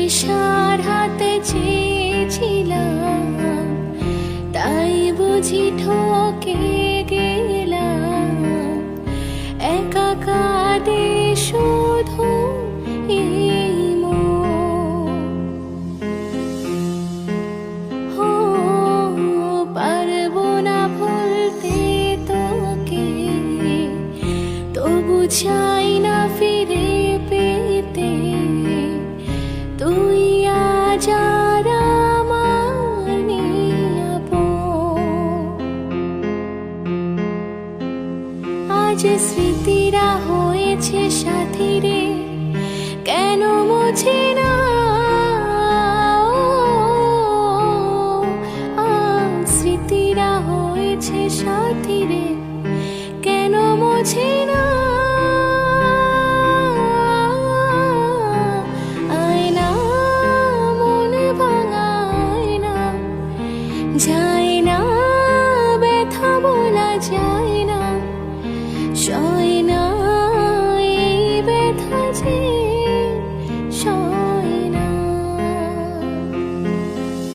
নেশার হাতে চেয়েছিলাম, তাই বুঝি ঠকে গেলাম। একা কাঁদে শুধু এই মন। হো, পারবো না ভুলতে তোকে, তবু চাই না ফিরে পেতে। তুই আজ আর আমার নিরাপদ। আজ স্মৃতিরা হয়েছে সাথী রে, কেন মোছে না? আজ স্মৃতিরা হয়েছে সাথী রে, কেন মোছে না? আয়না, মন ভাঙা আয়না, যায়